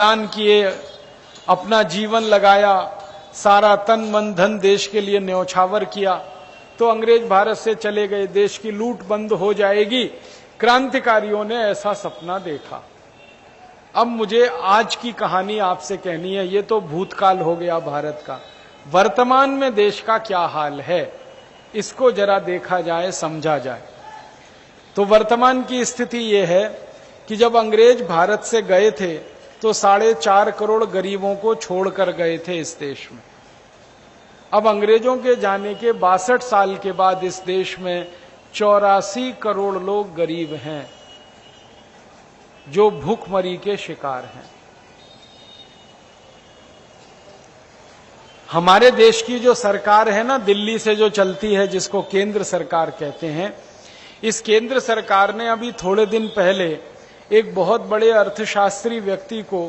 दान किए, अपना जीवन लगाया, सारा तन मन धन देश के लिए न्यौछावर किया, तो अंग्रेज भारत से चले गए, देश की लूट बंद हो जाएगी। क्रांतिकारियों ने ऐसा सपना देखा। अब मुझे आज की कहानी आपसे कहनी है। ये तो भूतकाल हो गया भारत का, वर्तमान में देश का क्या हाल है इसको जरा देखा जाए, समझा जाए। तो वर्तमान की स्थिति ये है कि जब अंग्रेज भारत से गए थे तो 4.5 करोड़ गरीबों को छोड़कर गए थे इस देश में। अब अंग्रेजों के जाने के 62 साल के बाद इस देश में 84 करोड़ लोग गरीब हैं जो भूखमरी के शिकार हैं। हमारे देश की जो सरकार है ना, दिल्ली से जो चलती है, जिसको केंद्र सरकार कहते हैं, इस केंद्र सरकार ने अभी थोड़े दिन पहले एक बहुत बड़े अर्थशास्त्री व्यक्ति को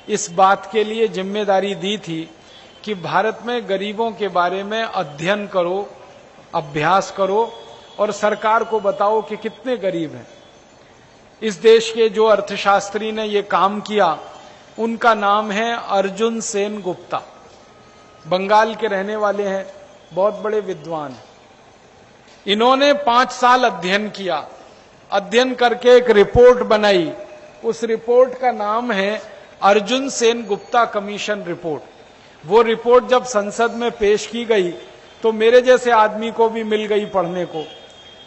इस बात के लिए जिम्मेदारी दी थी कि भारत में गरीबों के बारे में अध्ययन करो, अभ्यास करो और सरकार को बताओ कि कितने गरीब हैं। इस देश के जो अर्थशास्त्री ने ये काम किया, उनका नाम है अर्जुन सेन गुप्ता। बंगाल के रहने वाले हैं, बहुत बड़े विद्वान हैं। इन्होंने 5 साल अध्ययन किया, अध्ययन करके एक रिपोर्ट बनाई। उस रिपोर्ट का नाम है अर्जुन सेन गुप्ता कमीशन रिपोर्ट। वो रिपोर्ट जब संसद में पेश की गई तो मेरे जैसे आदमी को भी मिल गई पढ़ने को।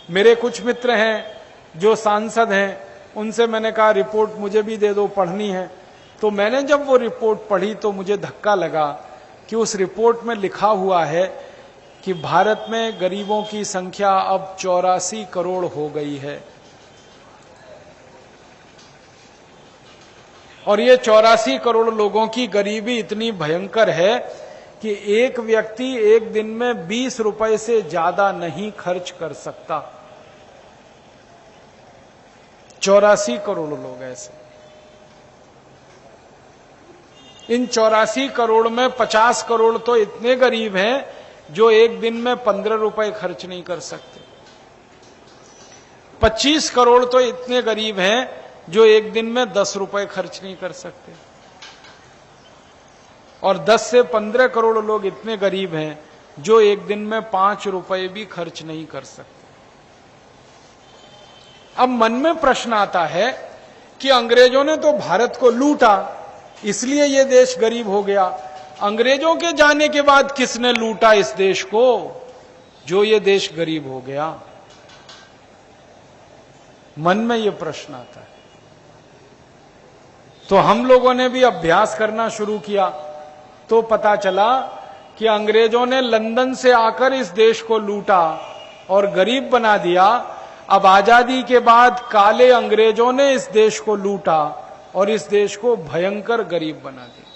मेरे कुछ मित्र हैं जो सांसद हैं, उनसे मैंने कहा रिपोर्ट मुझे भी दे दो, पढ़नी है। तो मैंने जब वो रिपोर्ट पढ़ी तो मुझे धक्का लगा कि उस रिपोर्ट में लिखा हुआ है कि भारत में गरीबों की संख्या अब 84 करोड़ हो गई है। और ये 84 करोड़ लोगों की गरीबी इतनी भयंकर है कि एक व्यक्ति एक दिन में 20 रुपए से ज्यादा नहीं खर्च कर सकता। 84 करोड़ लोग ऐसे। इन 84 करोड़ में 50 करोड़ तो इतने गरीब हैं जो एक दिन में 15 रुपए खर्च नहीं कर सकते। 25 करोड़ तो इतने गरीब हैं जो एक दिन में 10 रुपए खर्च नहीं कर सकते। और 10 से 15 करोड़ लोग इतने गरीब हैं जो एक दिन में 5 रुपए भी खर्च नहीं कर सकते। अब मन में प्रश्न आता है कि अंग्रेजों ने तो भारत को लूटा, इसलिए ये देश गरीब हो गया। अंग्रेजों के जाने के बाद किसने लूटा इस देश को जो ये देश गरीब हो गया? मन में ये प्रश्न आता है। तो हम लोगों ने भी अभ्यास करना शुरू किया तो पता चला कि अंग्रेजों ने लंदन से आकर इस देश को लूटा और गरीब बना दिया। अब आजादी के बाद काले अंग्रेजों ने इस देश को लूटा और इस देश को भयंकर गरीब बना दिया।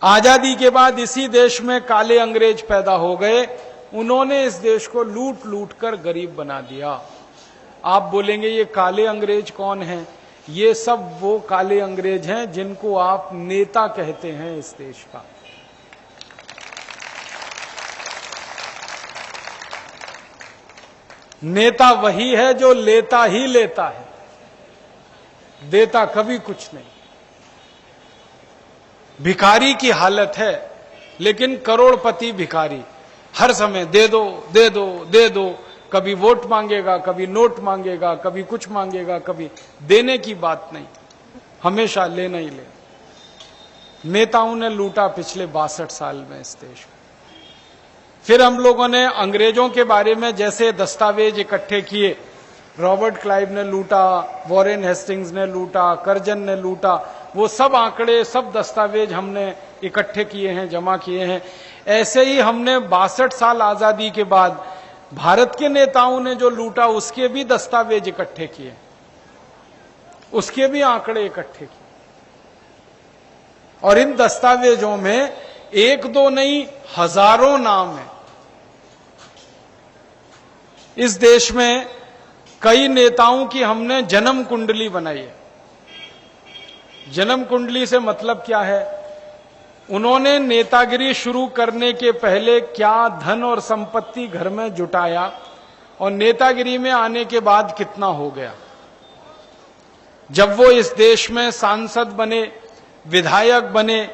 आजादी के बाद इसी देश में काले अंग्रेज पैदा हो गए, उन्होंने इस देश को लूट लूट कर गरीब बना दिया। आप बोलेंगे ये काले अंग्रेज कौन हैं? ये सब वो काले अंग्रेज हैं जिनको आप नेता कहते हैं इस देश का। नेता वही है जो लेता ही लेता है, देता कभी कुछ नहीं। भिखारी की हालत है, लेकिन करोड़पति भिखारी, हर समय दे दो दे दो दे दो। कभी वोट मांगेगा, कभी नोट मांगेगा, कभी कुछ मांगेगा, कभी देने की बात नहीं, हमेशा लेना ही लेना। नेताओं ने लूटा पिछले 62 साल में इस देश को। फिर हम लोगों ने अंग्रेजों के बारे में जैसे दस्तावेज इकट्ठे किए, रॉबर्ट क्लाइव ने लूटा, वॉरेन हेस्टिंग्स ने लूटा, कर्जन ने लूटा, वो सब आंकड़े, सब दस्तावेज हमने इकट्ठे किए हैं, जमा किए हैं। ऐसे ही हमने 62 साल आजादी के बाद भारत के नेताओं ने जो लूटा उसके भी दस्तावेज इकट्ठे किए, उसके भी आंकड़े इकट्ठे किए। और इन दस्तावेजों में एक दो नहीं, हजारों नाम हैं। इस देश में कई नेताओं की हमने जन्म कुंडली बनाई है। जन्म कुंडली से मतलब क्या है? उन्होंने नेतागिरी शुरू करने के पहले क्या धन और संपत्ति घर में जुटाया और नेतागिरी में आने के बाद कितना हो गया। जब वो इस देश में सांसद बने, विधायक बने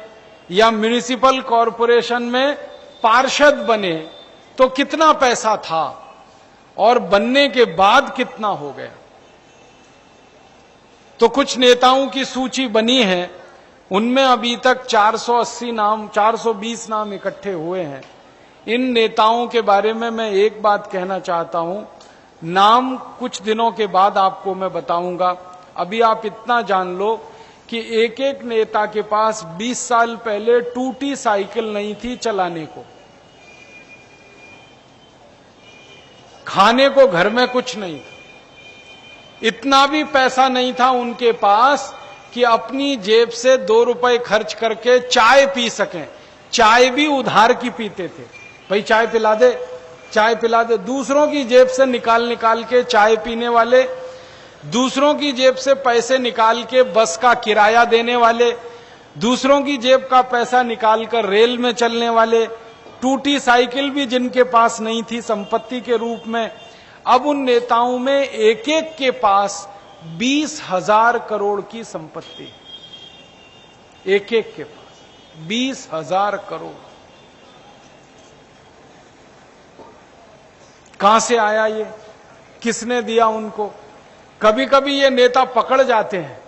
या म्युनिसिपल कॉरपोरेशन में पार्षद बने तो कितना पैसा था और बनने के बाद कितना हो गया। तो कुछ नेताओं की सूची बनी है, उनमें अभी तक 420 नाम इकट्ठे हुए हैं। इन नेताओं के बारे में मैं एक बात कहना चाहता हूं, नाम कुछ दिनों के बाद आपको मैं बताऊंगा। अभी आप इतना जान लो कि एक एक नेता के पास 20 साल पहले टूटी साइकिल नहीं थी चलाने को, खाने को घर में कुछ नहीं था, इतना भी पैसा नहीं था उनके पास कि अपनी जेब से 2 रुपए खर्च करके चाय पी सकें। चाय भी उधार की पीते थे, भाई चाय पिला दे, चाय पिला दे। दूसरों की जेब से निकाल के चाय पीने वाले, दूसरों की जेब से पैसे निकाल के बस का किराया देने वाले, दूसरों की जेब का पैसा निकालकर रेल में चलने वाले, टूटी साइकिल भी जिनके पास नहीं थी संपत्ति के रूप में। अब उन नेताओं में एक एक के पास 20,000 करोड़ की संपत्ति, एक एक के पास 20,000 करोड़। कहां से आया ये, किसने दिया उनको? कभी कभी ये नेता पकड़ जाते हैं।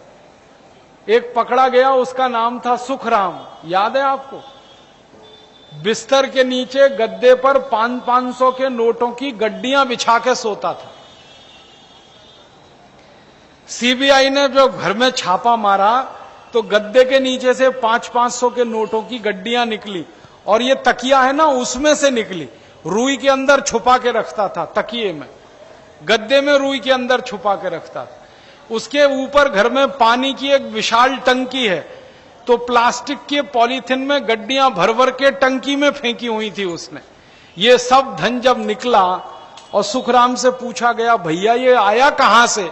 एक पकड़ा गया, उसका नाम था सुखराम, याद है आपको? बिस्तर के नीचे गद्दे पर 500 के नोटों की गड्डियां बिछा के सोता था। सीबीआई ने जो घर में छापा मारा तो गद्दे के नीचे से 500 के नोटों की गड्डियां निकली, और ये तकिया है ना, उसमें से निकली। रुई के अंदर छुपा के रखता था, तकिए में, गद्दे में रुई के अंदर छुपा के रखता था। उसके ऊपर घर में पानी की एक विशाल टंकी है, तो प्लास्टिक के पॉलीथिन में गड्डियां भर भर के टंकी में फेंकी हुई थी उसने। ये सब धन जब निकला और सुखराम से पूछा गया, भैया ये आया कहां से?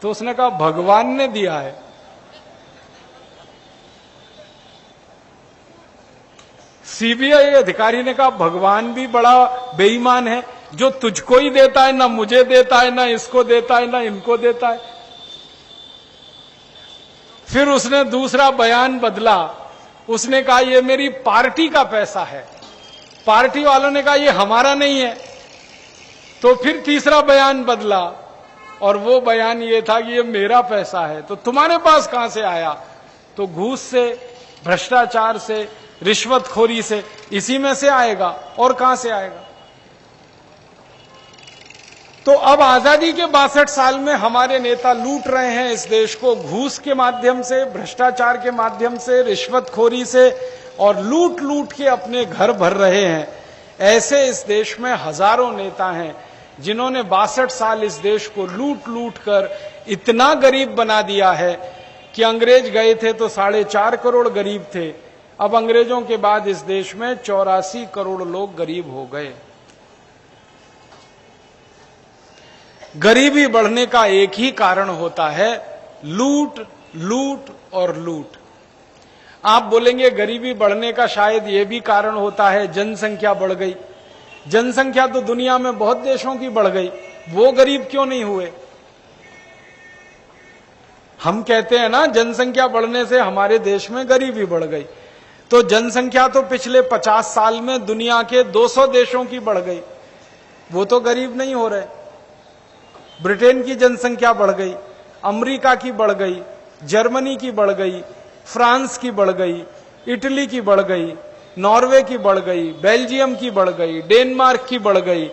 तो उसने कहा भगवान ने दिया है। सीबीआई अधिकारी ने कहा भगवान भी बड़ा बेईमान है, जो तुझको ही देता है, ना मुझे देता है, ना इसको देता है, ना इनको देता है। फिर उसने दूसरा बयान बदला, उसने कहा ये मेरी पार्टी का पैसा है। पार्टी वालों ने कहा ये हमारा नहीं है। तो फिर तीसरा बयान बदला, और वो बयान ये था कि ये मेरा पैसा है। तो तुम्हारे पास कहां से आया? तो घूस से, भ्रष्टाचार से, रिश्वतखोरी से, इसी में से आएगा, और कहां से आएगा? तो अब आजादी के 62 साल में हमारे नेता लूट रहे हैं इस देश को, घूस के माध्यम से, भ्रष्टाचार के माध्यम से, रिश्वतखोरी से, और लूट लूट के अपने घर भर रहे हैं। ऐसे इस देश में हजारों नेता हैं जिन्होंने 62 साल इस देश को लूट लूट कर इतना गरीब बना दिया है कि अंग्रेज गए थे तो 4.5 करोड़ गरीब थे, अब अंग्रेजों के बाद इस देश में 84 करोड़ लोग गरीब हो गए। गरीबी बढ़ने का एक ही कारण होता है, लूट, लूट और लूट। आप बोलेंगे गरीबी बढ़ने का शायद यह भी कारण होता है जनसंख्या बढ़ गई। जनसंख्या तो दुनिया में बहुत देशों की बढ़ गई, वो गरीब क्यों नहीं हुए? हम कहते हैं ना जनसंख्या बढ़ने से हमारे देश में गरीबी बढ़ गई, तो जनसंख्या तो पिछले 50 साल में दुनिया के 200 देशों की बढ़ गई, वो तो गरीब नहीं हो रहे। ब्रिटेन की जनसंख्या बढ़ गई, अमेरिका की बढ़ गई, जर्मनी की बढ़ गई, फ्रांस की बढ़ गई, इटली की बढ़ गई, नॉर्वे की बढ़ गई, बेल्जियम की बढ़ गई, डेनमार्क की बढ़ गई,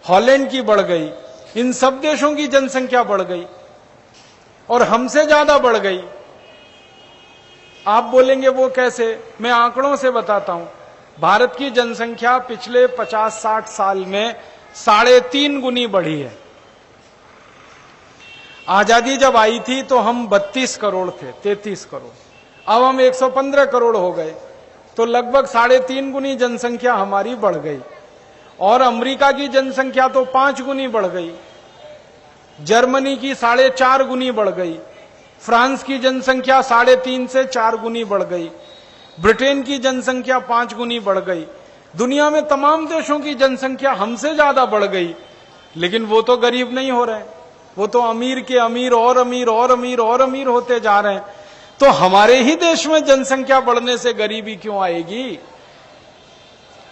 हॉलैंड की बढ़ गई। इन सब देशों की जनसंख्या बढ़ गई और हमसे ज्यादा बढ़ गई। आप बोलेंगे वो कैसे? मैं आंकड़ों से बताता हूं। भारत की जनसंख्या पिछले 50-60 साल में 3.5 गुनी बढ़ी है। आजादी जब आई थी तो हम 32 करोड़ थे, 33 करोड़, अब हम 115 करोड़ हो गए, तो लगभग 3.5 गुनी जनसंख्या हमारी बढ़ गई। और अमेरिका की जनसंख्या तो 5 गुनी बढ़ गई, जर्मनी की 4.5 गुनी बढ़ गई, फ्रांस की जनसंख्या 3.5 से 4 गुनी बढ़ गई, ब्रिटेन की जनसंख्या 5 गुनी बढ़ गई। दुनिया में तमाम देशों की जनसंख्या हमसे ज्यादा बढ़ गई, लेकिन वो तो गरीब नहीं हो रहे। वो तो अमीर के अमीर और अमीर और अमीर और अमीर होते जा रहे हैं। तो हमारे ही देश में जनसंख्या बढ़ने से गरीबी क्यों आएगी?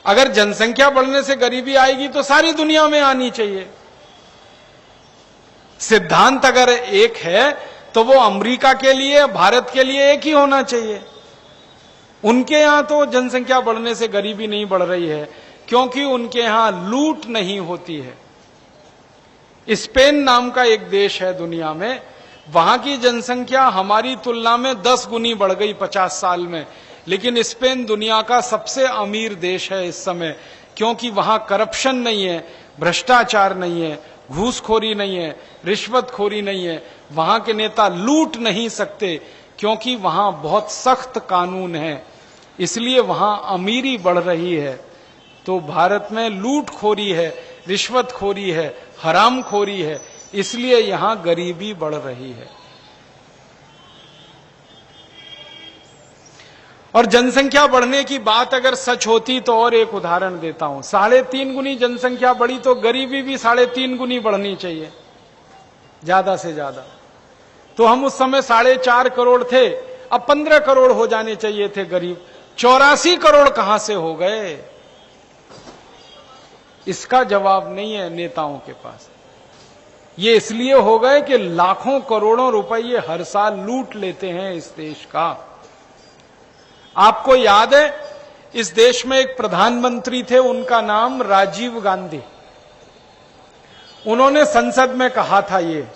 अगर जनसंख्या बढ़ने से गरीबी आएगी तो सारी दुनिया में आनी चाहिए। सिद्धांत अगर एक है तो वो अमेरिका के लिए, भारत के लिए एक ही होना चाहिए। उनके यहां तो जनसंख्या बढ़ने से गरीबी नहीं बढ़ रही है क्योंकि उनके यहां लूट नहीं होती है। स्पेन नाम का एक देश है दुनिया में, वहां की जनसंख्या हमारी तुलना में 10 गुनी बढ़ गई 50 साल में, लेकिन स्पेन दुनिया का सबसे अमीर देश है इस समय, क्योंकि वहां करप्शन नहीं है, भ्रष्टाचार नहीं है, घूसखोरी नहीं है, रिश्वतखोरी नहीं है। वहां के नेता लूट नहीं सकते क्योंकि वहां बहुत सख्त कानून है, इसलिए वहां अमीरी बढ़ रही है। तो भारत में लूटखोरी है, रिश्वतखोरी है, हरामखोरी है, इसलिए यहां गरीबी बढ़ रही है। और जनसंख्या बढ़ने की बात अगर सच होती तो और एक उदाहरण देता हूं। 3.5 गुनी जनसंख्या बढ़ी तो गरीबी भी 3.5 गुनी बढ़नी चाहिए, ज्यादा से ज्यादा। तो हम उस समय 4.5 करोड़ थे, अब 15 करोड़ हो जाने चाहिए थे गरीब। 84 करोड़ कहां से हो गए? इसका जवाब नहीं है नेताओं के पास। ये इसलिए हो गए कि लाखों करोड़ों रुपए हर साल लूट लेते हैं इस देश का। आपको याद है, इस देश में एक प्रधानमंत्री थे, उनका नाम राजीव गांधी। उन्होंने संसद में कहा था ये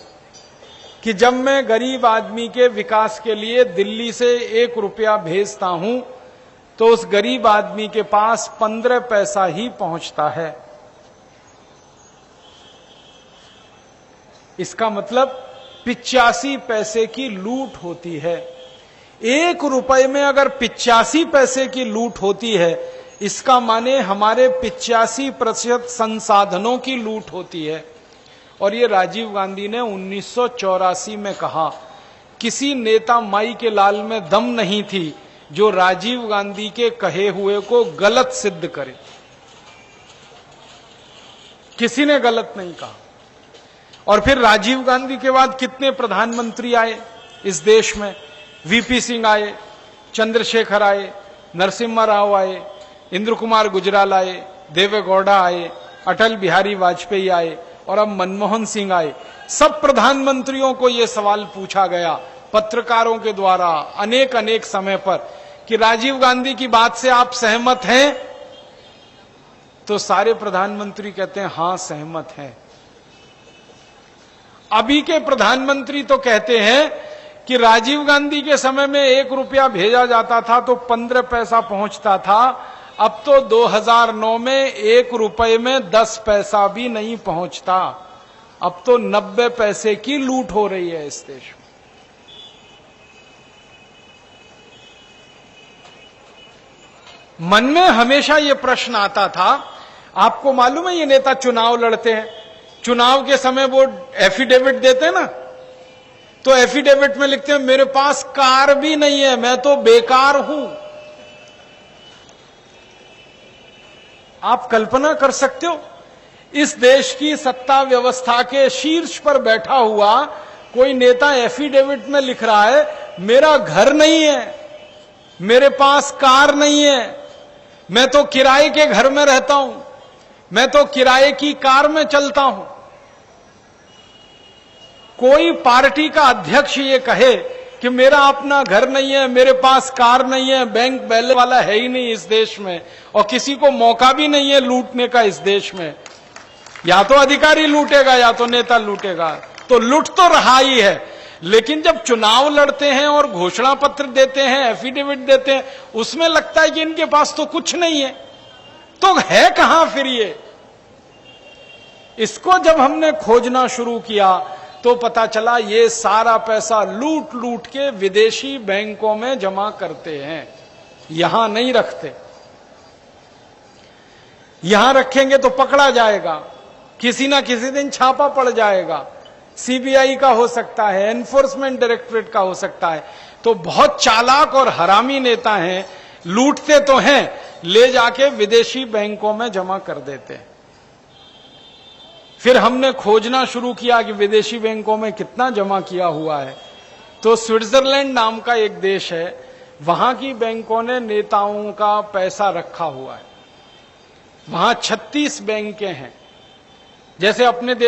कि जब मैं गरीब आदमी के विकास के लिए दिल्ली से 1 रुपया भेजता हूं तो उस गरीब आदमी के पास 15 पैसा ही पहुंचता है। इसका मतलब 85 पैसे की लूट होती है। 1 रुपए में अगर 85 पैसे की लूट होती है, इसका माने हमारे 85% संसाधनों की लूट होती है। और ये राजीव गांधी ने 1984 में कहा। किसी नेता माई के लाल में दम नहीं थी जो राजीव गांधी के कहे हुए को गलत सिद्ध करे। किसी ने गलत नहीं कहा। और फिर राजीव गांधी के बाद कितने प्रधानमंत्री आए इस देश में? वीपी सिंह आए, चंद्रशेखर आए, नरसिम्हा राव आए, इंद्र कुमार गुजराल आए, देवे गौड़ा आए, अटल बिहारी वाजपेयी आए और अब मनमोहन सिंह आए। सब प्रधानमंत्रियों को यह सवाल पूछा गया पत्रकारों के द्वारा अनेक समय पर कि राजीव गांधी की बात से आप सहमत हैं? तो सारे प्रधानमंत्री कहते हैं हां सहमत हैं। अभी के प्रधानमंत्री तो कहते हैं कि राजीव गांधी के समय में 1 रुपया भेजा जाता था तो 15 पैसा पहुंचता था, अब तो 2009 में 1 रुपए में 10 पैसा भी नहीं पहुंचता। अब तो 90 पैसे की लूट हो रही है इस देश में। मन में हमेशा यह प्रश्न आता था, आपको मालूम है ये नेता चुनाव लड़ते हैं, चुनाव के समय वो एफिडेविट देते हैं ना, तो एफिडेविट में लिखते हैं मेरे पास कार भी नहीं है, मैं तो बेकार हूं। आप कल्पना कर सकते हो, इस देश की सत्ता व्यवस्था के शीर्ष पर बैठा हुआ कोई नेता एफिडेविट में लिख रहा है मेरा घर नहीं है, मेरे पास कार नहीं है, मैं तो किराए के घर में रहता हूं, मैं तो किराए की कार में चलता हूं। कोई पार्टी का अध्यक्ष ये कहे कि मेरा अपना घर नहीं है, मेरे पास कार नहीं है, बैंक बैलेंस वाला है ही नहीं इस देश में, और किसी को मौका भी नहीं है लूटने का इस देश में, या तो अधिकारी लूटेगा या तो नेता लूटेगा, तो लूट तो रहा ही है। लेकिन जब चुनाव लड़ते हैं और घोषणा पत्र देते हैं, एफिडेविट देते हैं, उसमें लगता है कि इनके पास तो कुछ नहीं है, तो है कहां फिर ये? इसको जब हमने खोजना शुरू किया तो पता चला ये सारा पैसा लूट लूट के विदेशी बैंकों में जमा करते हैं, यहां नहीं रखते। यहां रखेंगे तो पकड़ा जाएगा, किसी ना किसी दिन छापा पड़ जाएगा, सीबीआई का हो सकता है, एनफोर्समेंट डायरेक्टरेट का हो सकता है। तो बहुत चालाक और हरामी नेता हैं, लूटते तो हैं, ले जाके विदेशी बैंकों में जमा कर देते हैं। फिर हमने खोजना शुरू किया कि विदेशी बैंकों में कितना जमा किया हुआ है। तो स्विट्जरलैंड नाम का एक देश है, वहां की बैंकों ने नेताओं का पैसा रखा हुआ है। वहां 36 बैंकें हैं। जैसे अपने देश